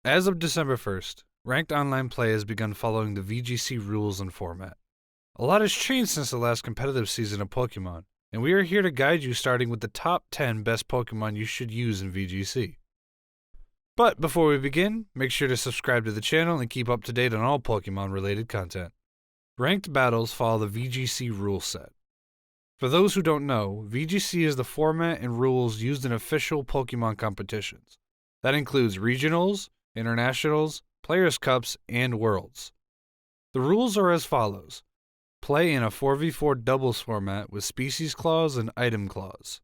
As of December 1st, ranked online play has begun following the VGC rules and format. A lot has changed since the last competitive season of Pokemon, and we are here to guide you starting with the top 10 best Pokemon you should use in VGC. But before we begin, make sure to subscribe to the channel and keep up to date on all Pokemon related content. Ranked battles follow the VGC rule set. For those who don't know, VGC is the format and rules used in official Pokemon competitions. That includes regionals, internationals, players' cups, and worlds. The rules are as follows. Play in a 4v4 doubles format with species clause and item clause.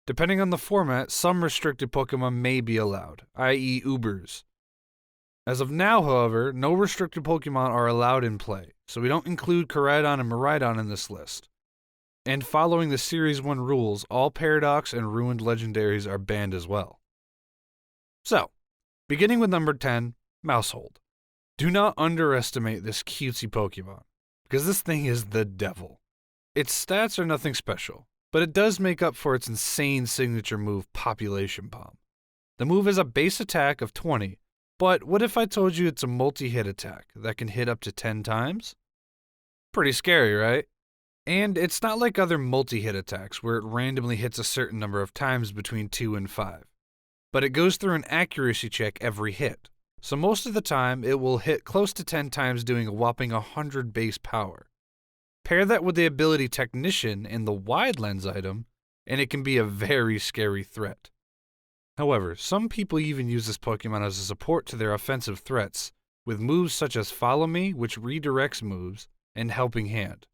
Depending on the format, some restricted Pokemon may be allowed, i.e. Ubers. As of now, however, no restricted Pokemon are allowed in play, so we don't include Koraidon and Miraidon in this list. And following the Series 1 rules, all Paradox and Ruined Legendaries are banned as well. So, beginning with number 10, Maushold. Do not underestimate this cutesy Pokemon, because this thing is the devil. Its stats are nothing special, but it does make up for its insane signature move, Population Bomb. The move is a base attack of 20, but what if I told you it's a multi-hit attack that can hit up to 10 times? Pretty scary, right? And it's not like other multi-hit attacks where it randomly hits a certain number of times between 2 and 5. But it goes through an accuracy check every hit, so most of the time it will hit close to 10 times doing a whopping 100 base power. Pair that with the ability Technician and the Wide Lens item, and it can be a very scary threat. However, some people even use this Pokemon as a support to their offensive threats, with moves such as Follow Me, which redirects moves, and Helping Hand.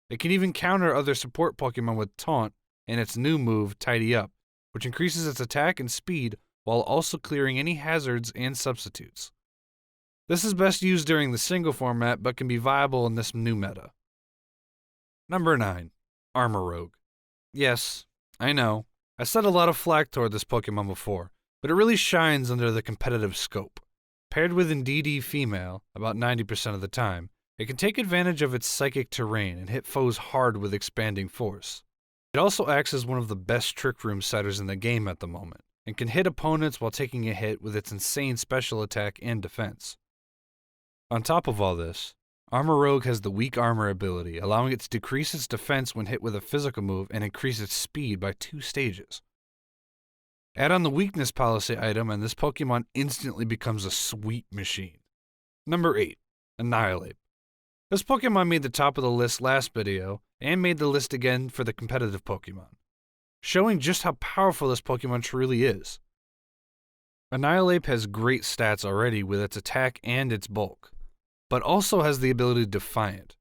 It can even counter other support Pokemon with Taunt and its new move, Tidy Up, which increases its attack and speed while also clearing any hazards and substitutes. This is best used during the single format but can be viable in this new meta. Number 9. Armorogue. Yes, I know, I said a lot of flack toward this Pokemon before, but it really shines under the competitive scope. Paired with Indeedee Female, about 90% of the time, it can take advantage of its psychic terrain and hit foes hard with expanding force. It also acts as one of the best Trick Room setters in the game at the moment, and can hit opponents while taking a hit with its insane special attack and defense. On top of all this, Armorogue has the weak armor ability, allowing it to decrease its defense when hit with a physical move and increase its speed by 2 stages. Add on the weakness policy item and this Pokemon instantly becomes a sweet machine. Number 8. Annihilate. This Pokemon made the top of the list last video, and made the list again for the competitive Pokemon, showing just how powerful this Pokemon truly is. Annihilate has great stats already with its attack and its bulk, but also has the ability Defiant.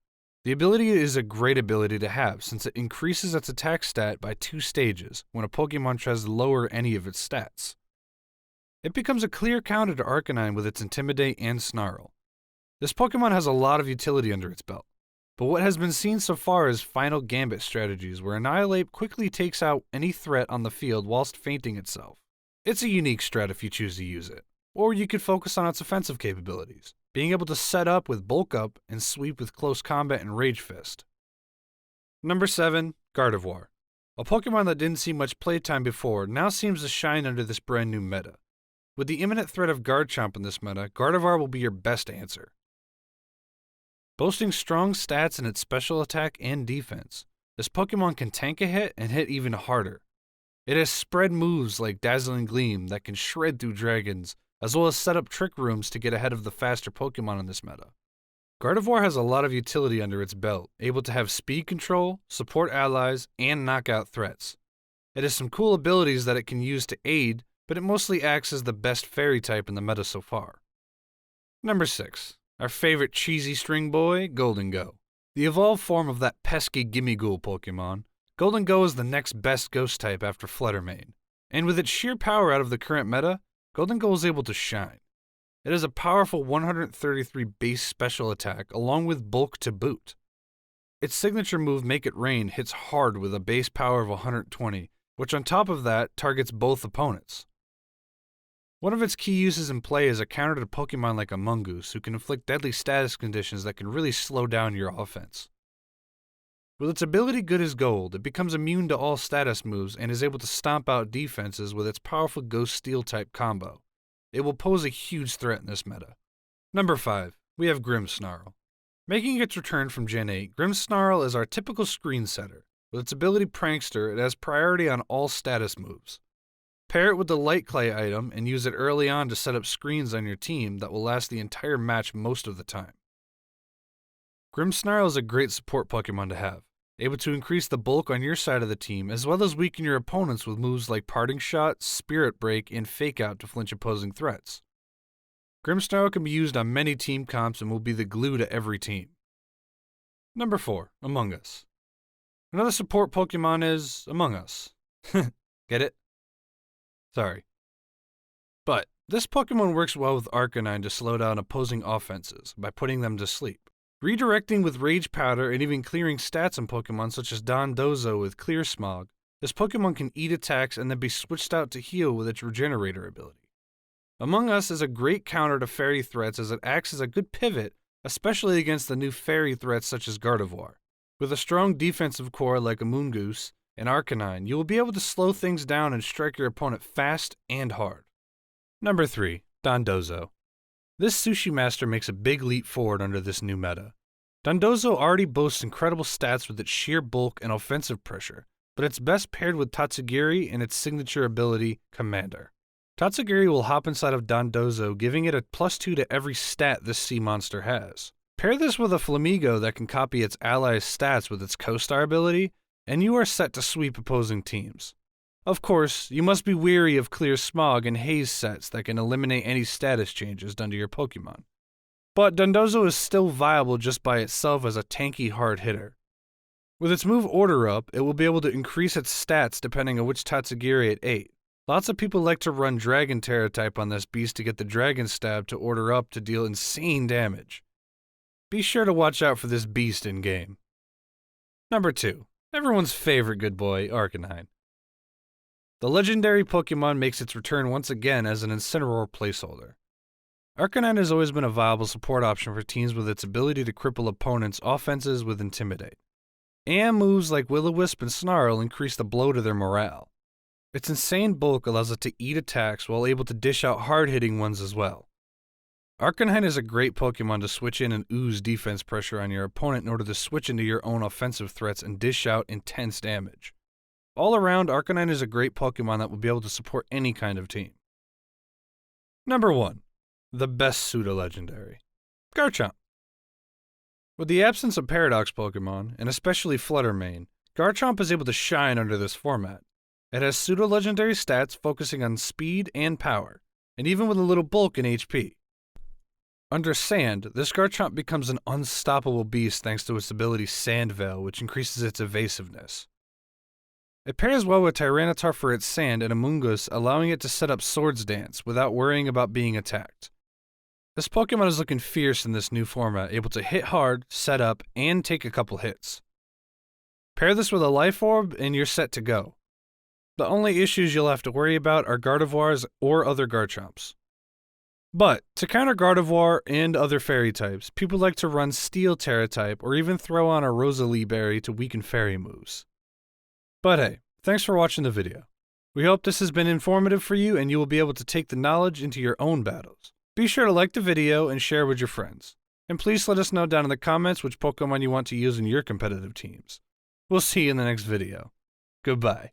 The ability is a great ability to have since it increases its attack stat by 2 stages when a Pokemon tries to lower any of its stats. It becomes a clear counter to Arcanine with its Intimidate and Snarl. This Pokemon has a lot of utility under its belt, but what has been seen so far is Final Gambit strategies where Annihilate quickly takes out any threat on the field whilst feinting itself. It's a unique strat if you choose to use it, or you could focus on its offensive capabilities, being able to set up with Bulk Up and sweep with Close Combat and Rage Fist. Number 7. Gardevoir. A Pokemon that didn't see much playtime before now seems to shine under this brand new meta. With the imminent threat of Garchomp in this meta, Gardevoir will be your best answer. Boasting strong stats in its special attack and defense, this Pokemon can tank a hit and hit even harder. It has spread moves like Dazzling Gleam that can shred through dragons, as well as set up trick rooms to get ahead of the faster Pokemon in this meta. Gardevoir has a lot of utility under its belt, able to have speed control, support allies, and knock out threats. It has some cool abilities that it can use to aid, but it mostly acts as the best fairy type in the meta so far. Number 6. Our favorite cheesy string boy, Golden Go. The evolved form of that pesky Gimmighoul Pokemon, Golden Go is the next best ghost type after Fluttermane. And with its sheer power out of the current meta, Golden Go is able to shine. It has a powerful 133 base special attack along with bulk to boot. Its signature move Make It Rain hits hard with a base power of 120, which on top of that targets both opponents. One of its key uses in play is a counter to Pokemon like Amoonguss, who can inflict deadly status conditions that can really slow down your offense. With its ability Good as Gold, it becomes immune to all status moves and is able to stomp out defenses with its powerful Ghost Steel type combo. It will pose a huge threat in this meta. Number 5, we have Grimmsnarl. Making its return from Gen 8, Grimmsnarl is our typical screen setter. With its ability Prankster, it has priority on all status moves. Pair it with the Light Clay item and use it early on to set up screens on your team that will last the entire match most of the time. Grimmsnarl is a great support Pokemon to have, able to increase the bulk on your side of the team as well as weaken your opponents with moves like Parting Shot, Spirit Break, and Fake Out to flinch opposing threats. Grimmsnarl can be used on many team comps and will be the glue to every team. Number 4, Among Us. Another support Pokemon is Among Us. Get it? Sorry. But this Pokemon works well with Arcanine to slow down opposing offenses by putting them to sleep. Redirecting with Rage Powder and even clearing stats on Pokemon such as Dondozo with Clear Smog, this Pokemon can eat attacks and then be switched out to heal with its Regenerator ability. Among Us is a great counter to fairy threats as it acts as a good pivot, especially against the new fairy threats such as Gardevoir. With a strong defensive core like Amoonguss and Arcanine, you will be able to slow things down and strike your opponent fast and hard. Number 3, Dondozo. This Sushi Master makes a big leap forward under this new meta. Dondozo already boasts incredible stats with its sheer bulk and offensive pressure, but it's best paired with Tatsugiri and its signature ability, Commander. Tatsugiri will hop inside of Dondozo, giving it a +2 to every stat this sea monster has. Pair this with a Flamigo that can copy its allies' stats with its Co-Star ability, and you are set to sweep opposing teams. Of course, you must be wary of Clear Smog and Haze sets that can eliminate any status changes done to your Pokemon. But Dondozo is still viable just by itself as a tanky hard hitter. With its move Order Up, it will be able to increase its stats depending on which Tatsugiri it ate. Lots of people like to run Dragon Terra type on this beast to get the Dragon Stab to Order Up to deal insane damage. Be sure to watch out for this beast in game. Number 2, everyone's favorite good boy, Arcanine. The legendary Pokemon makes its return once again as an Incineroar placeholder. Arcanine has always been a viable support option for teams with its ability to cripple opponents' offenses with Intimidate. And moves like Will-O-Wisp and Snarl increase the blow to their morale. Its insane bulk allows it to eat attacks while able to dish out hard-hitting ones as well. Arcanine is a great Pokemon to switch in and ooze defense pressure on your opponent in order to switch into your own offensive threats and dish out intense damage. All around, Arcanine is a great Pokemon that will be able to support any kind of team. Number 1, the best pseudo-legendary, Garchomp. With the absence of Paradox Pokemon, and especially Fluttermane, Garchomp is able to shine under this format. It has pseudo-legendary stats focusing on speed and power, and even with a little bulk in HP. Under Sand, this Garchomp becomes an unstoppable beast thanks to its ability Sand Veil, which increases its evasiveness. It pairs well with Tyranitar for its Sand and Amoonguss, allowing it to set up Swords Dance without worrying about being attacked. This Pokemon is looking fierce in this new format, able to hit hard, set up, and take a couple hits. Pair this with a Life Orb and you're set to go. The only issues you'll have to worry about are Gardevoirs or other Garchomps. But, to counter Gardevoir and other fairy types, people like to run Steel Terra type or even throw on a Rosalie Berry to weaken fairy moves. But hey, thanks for watching the video. We hope this has been informative for you and you will be able to take the knowledge into your own battles. Be sure to like the video and share with your friends. And please let us know down in the comments which Pokemon you want to use in your competitive teams. We'll see you in the next video. Goodbye.